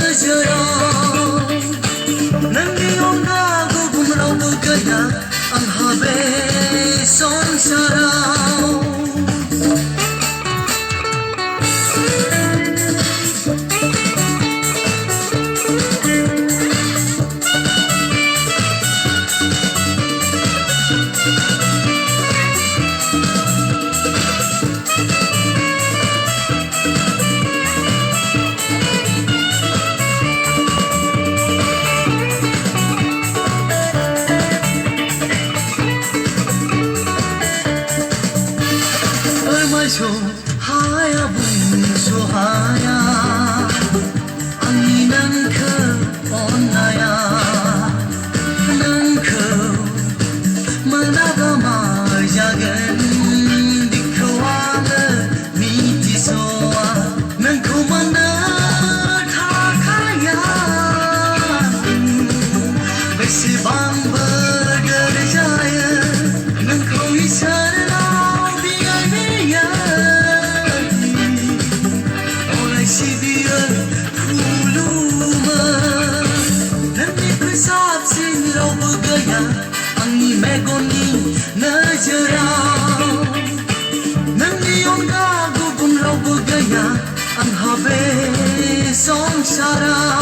najaraw nang iyong nagugumraw kaya ang habesong saraw. Haya bunso haya ang nangka onaya nangka managama jagan dikawala miti soa nangko mana thakaya besi bang bergerjaya nangko isara najaraw nang iyong nagugumraw gaya ang habesong saraw.